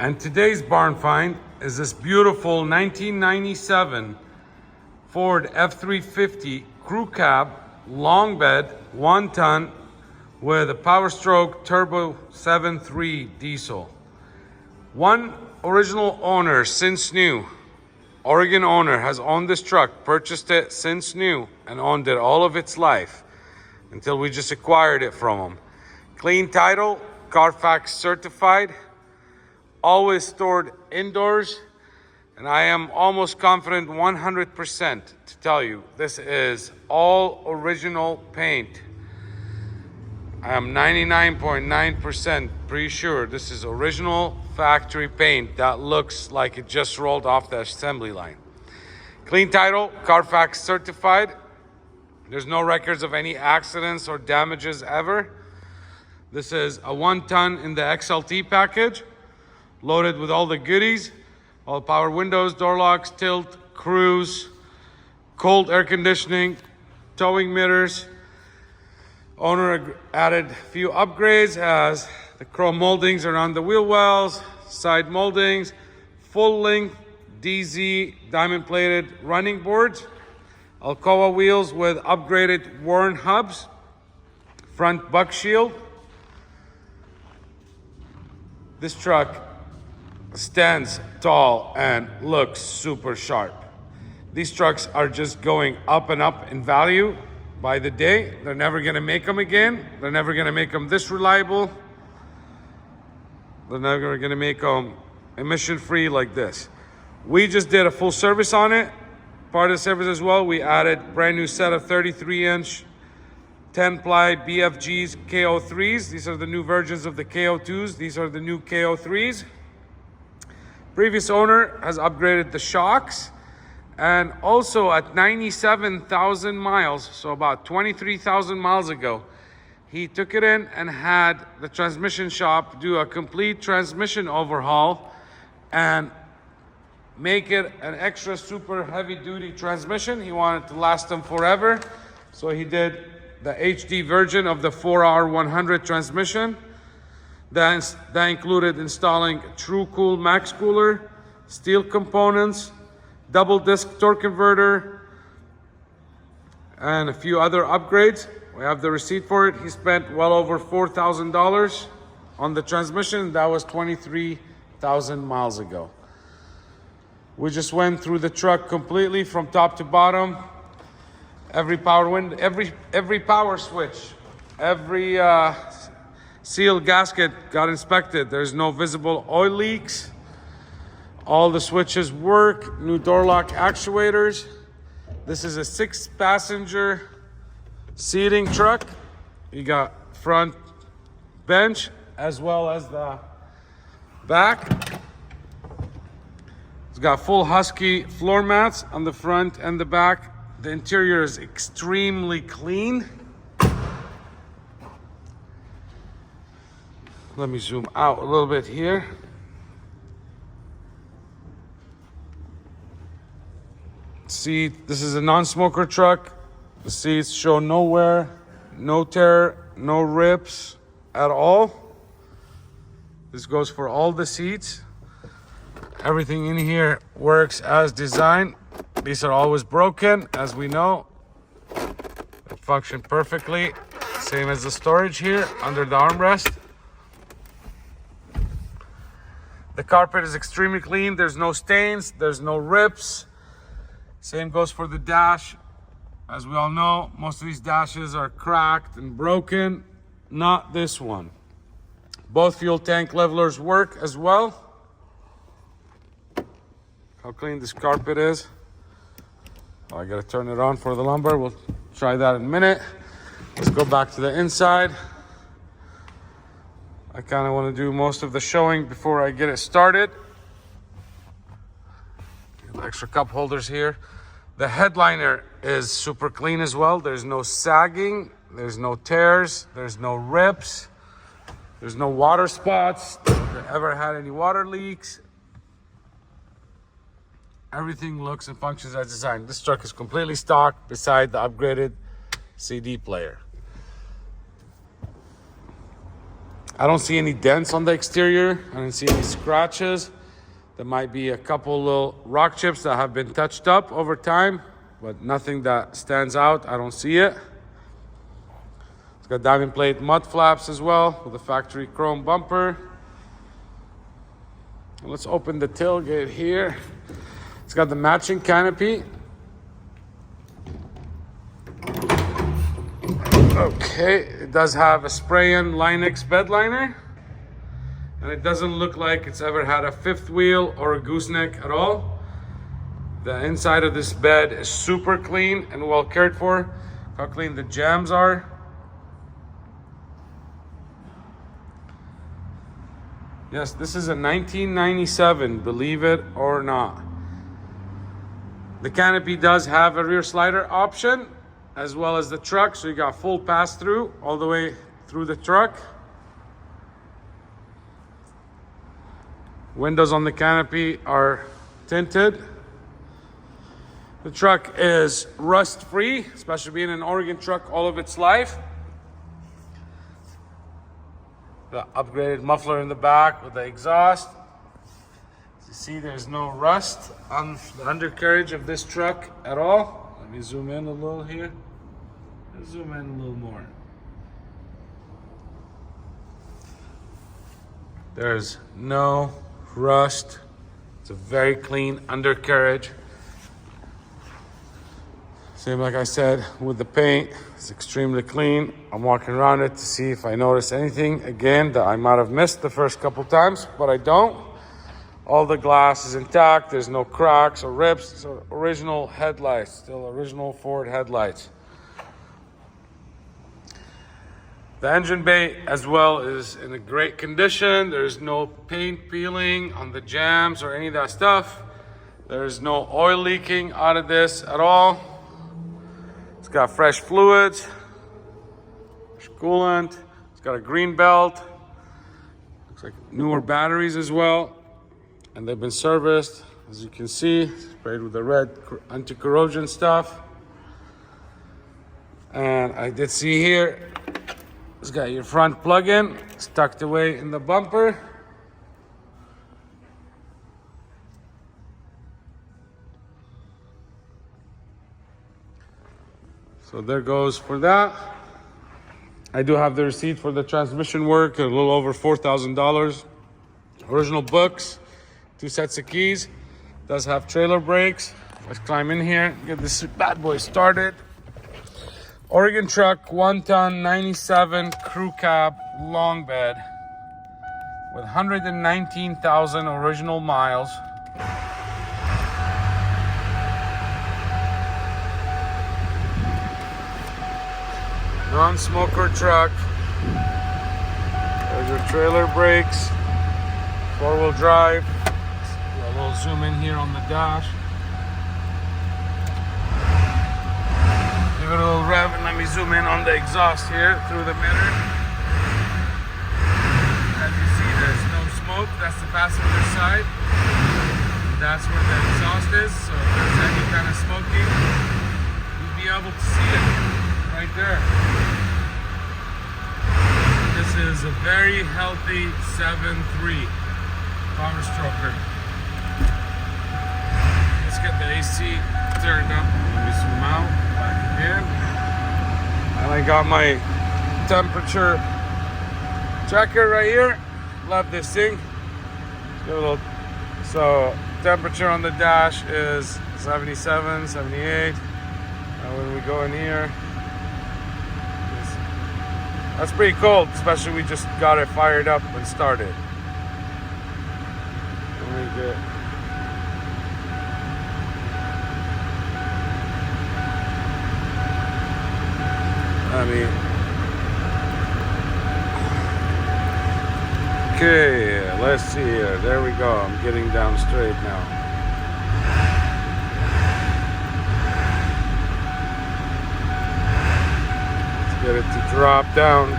And today's barn find is this beautiful 1997 Ford F-350 crew cab, long bed, 1 ton, with a POWERSTROKE turbo 7.3 diesel. One original owner since new, Oregon owner, has owned this truck, purchased it since new, and owned it all of its life until we just acquired it from him. Clean title, Carfax certified, always stored indoors, and I am almost confident 100% to tell you this is all original paint. I am 99.9% pretty sure this is original factory paint that looks like it just rolled off the assembly line. Clean title, Carfax certified. There's no records of any accidents or damages ever. This is a 1 ton in the XLT package, loaded with all the goodies, all power windows, door locks, tilt, cruise, cold air conditioning, towing mirrors. Owner added a few upgrades as the chrome moldings around the wheel wells, side moldings, full length DEEZEE diamond plated running boards, ALCOA wheels with upgraded Warren hubs, front buck shield. This truck stands tall and looks super sharp. These trucks are just going up and up in value by the day. They're never gonna make them again. They're never gonna make them this reliable. They're never gonna make them emission-free like this. We just did a full service on it. Part of the service as well, we added brand new set of 33-inch 10-ply BFGs KO3s. These are the new versions of the KO2s. These are the new KO3s. Previous owner has upgraded the shocks, and also at 97,000 miles, so about 23,000 miles ago, he took it in and had the transmission shop do a complete transmission overhaul and make it an extra super heavy duty transmission. He wanted to last them forever, so he did the HD version of the 4R100 transmission. That included installing TRU-KOOL max cooler, steel components, double disc torque converter, and a few other upgrades. We have the receipt for it. He spent well over $4,000 on the transmission. That was 23,000 miles ago. We just went through the truck completely from top to bottom. Every power window, every power switch, every sealed gasket got inspected. There's no visible oil leaks. All the switches work. New door lock actuators. This is a 6-passenger seating truck. You got front bench as well as the back. It's got full Husky floor mats on the front and the back. The interior is extremely clean. Let me zoom out a little bit here. Seat, this is a non-smoker truck. The seats show no wear, no tear, no rips at all. This goes for all the seats. Everything in here works as designed. These are always broken, as we know. They function perfectly. Same as the storage here under the armrest. The carpet is extremely clean. There's no stains, there's no rips. Same goes for the dash. As we all know, most of these dashes are cracked and broken. Not this one. Both fuel tank levelers work as well. How clean this carpet is. Oh, I gotta turn it on for the lumbar. We'll try that in a minute. Let's go back to the inside. I kind of want to do most of the showing before I get it started. Extra cup holders here. The headliner is super clean as well. There's no sagging, there's no tears, there's no rips, there's no water spots. Never ever had any water leaks. Everything looks and functions as designed. This truck is completely stock beside the upgraded CD player. I don't see any dents on the exterior. I don't see any scratches. There might be a couple little rock chips that have been touched up over time, but nothing that stands out. I don't see it. It's got diamond plate mud flaps as well with a factory chrome bumper. Let's open the tailgate here. It's got the matching canopy. Okay, it does have a spray-in Line-X bed liner. And it doesn't look like it's ever had a fifth wheel or a gooseneck at all. The inside of this bed is super clean and well cared for. How clean the jambs are. Yes, this is a 1997, believe it or not. The canopy does have a rear slider option, as well as the truck, so you got full pass-through all the way through the truck. Windows on the canopy are tinted. The truck is rust-free, especially being an Oregon truck all of its life. The upgraded muffler in the back with the exhaust. As you see, there's no rust on the undercarriage of this truck at all. Let me zoom in a little here. Let's zoom in a little more. There's no rust. It's a very clean undercarriage. Same like I said with the paint, it's extremely clean. I'm walking around it to see if I notice anything again that I might have missed the first couple times, but I don't. All the glass is intact. There's no cracks or rips. It's original headlights, still original Ford headlights. The engine bay as well is in a great condition. There's no paint peeling on the jambs or any of that stuff. There's no oil leaking out of this at all. It's got fresh fluids, fresh coolant. It's got a green belt. Looks like newer batteries as well. And they've been serviced, as you can see, sprayed with the red anti-corrosion stuff. And I did see here, it's got your front plug-in. It's tucked away in the bumper. So there goes for that. I do have the receipt for the transmission work, a little over $4,000. Original books, 2 sets of keys. Does have trailer brakes. Let's climb in here, get this bad boy started. Oregon truck, 1 ton, 97 crew cab, long bed with 119,000 original miles. Non-smoker truck. There's your trailer brakes, 4-wheel drive. Do a little zoom in here on the dash. Give it a little rev and let me zoom in on the exhaust here through the mirror. As you see, there's no smoke. That's the passenger side. That's where the exhaust is. So if there's any kind of smoking, you'll be able to see it right there. This is a very healthy 7.3 POWERSTROKE. Let's get the AC turned up. Let me zoom out back again. And I got my temperature tracker right here. Love this thing. Get a little, so temperature on the dash is 77, 78. And when we go in here, that's pretty cold, especially we just got it fired up and started. Let me get, okay, let's see here. There we go. I'm getting down straight now. Get it to drop down.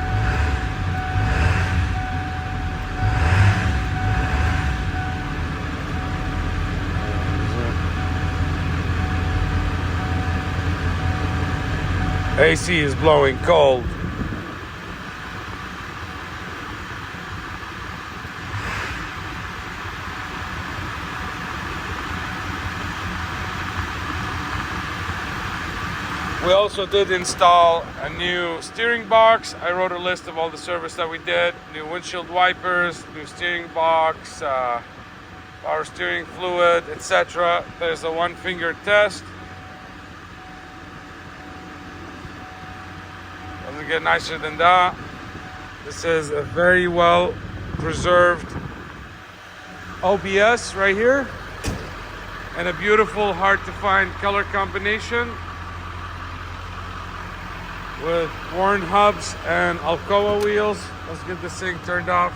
AC is blowing cold. We also did install a new steering box. I wrote a list of all the service that we did. New windshield wipers, new steering box, power steering fluid, etc. There's a one finger test. Doesn't get nicer than that. This is a very well preserved OBS right here, and a beautiful, hard to find color combination with worn hubs and ALCOA wheels. Let's get this thing turned off.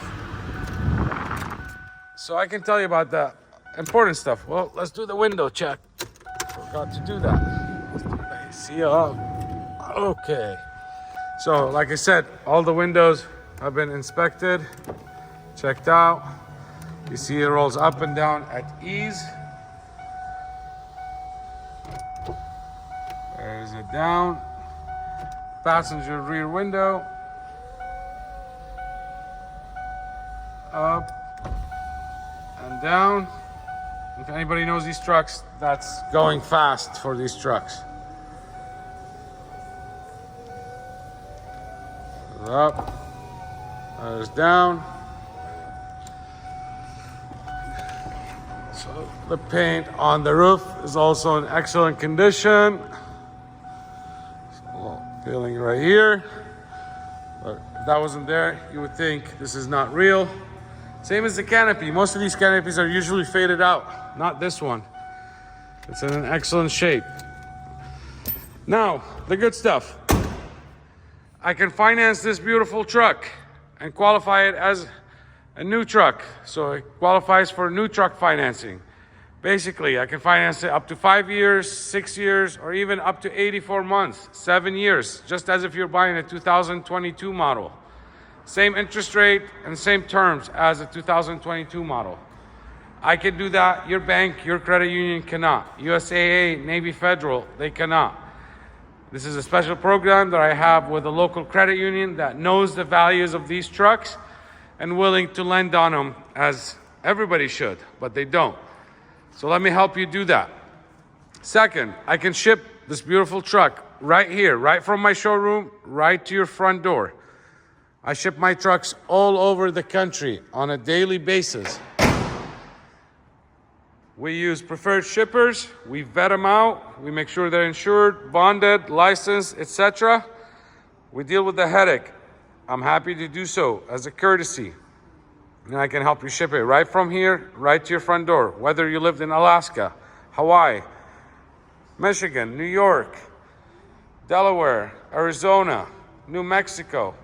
So I can tell you about the important stuff. Well, let's do the window check. Forgot to do that. Let's do the AC up. Okay. So like I said, all the windows have been inspected, checked out. You see it rolls up and down at ease. There's it down. Passenger rear window. Up and down. If anybody knows these trucks, that's going fast for these trucks. Up. There's down. So the paint on the roof is also in excellent condition. Feeling right here, but if that wasn't there, you would think this is not real. Same as the canopy. Most of these canopies are usually faded out, not this one. It's in an excellent shape. Now, the good stuff. I can finance this beautiful truck and qualify it as a new truck. So it qualifies for new truck financing. Basically, I can finance it up to 5 years, 6 years, or even up to 84 months, 7 years, just as if you're buying a 2022 model. Same interest rate and same terms as a 2022 model. I can do that. Your bank, your credit union cannot. USAA, Navy Federal, they cannot. This is a special program that I have with a local credit union that knows the values of these trucks and willing to lend on them, as everybody should, but they don't. So let me help you do that. Second, I can ship this beautiful truck right here, right from my showroom, right to your front door. I ship my trucks all over the country on a daily basis. We use preferred shippers. We vet them out. We make sure they're insured, bonded, licensed, etc. We deal with the headache. I'm happy to do so as a courtesy. And I can help you ship it right from here, right to your front door, whether you lived in Alaska, Hawaii, Michigan, New York, Delaware, Arizona, New Mexico,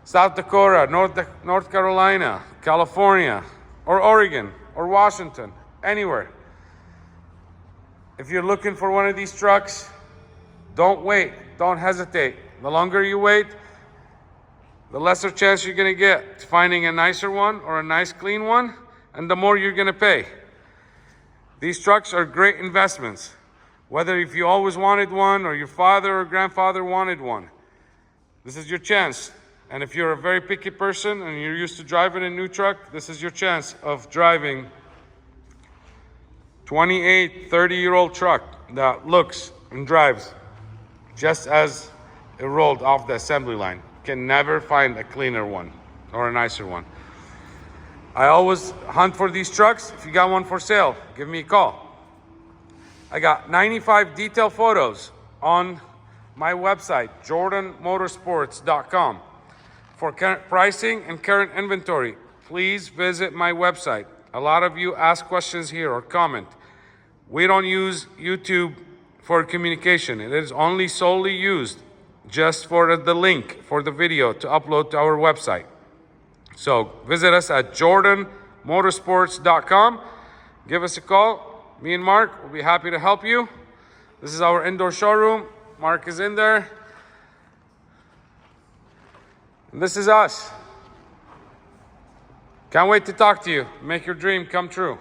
South Dakota, North Carolina, California, or Oregon, or Washington, anywhere. If you're looking for one of these trucks, don't wait, don't hesitate. The longer you wait, the lesser chance you're gonna get finding a nicer one or a nice clean one, and the more you're gonna pay. These trucks are great investments. Whether if you always wanted one or your father or grandfather wanted one, this is your chance. And if you're a very picky person and you're used to driving a new truck, this is your chance of driving 28, 30-year-old truck that looks and drives just as it rolled off the assembly line. Can never find a cleaner one or a nicer one. I always hunt for these trucks. If you got one for sale, give me a call. I got 95 detail photos on my website, jordanmotorsports.com. For current pricing and current inventory, please visit my website. A lot of you ask questions here or comment. We don't use YouTube for communication. It is only solely used just for the link for the video to upload to our website. So visit us at jordanmotorsports.com. Give us a call. Me and Mark will be happy to help you. This is our indoor showroom. Mark is in there. And this is us. Can't wait to talk to you. Make your dream come true.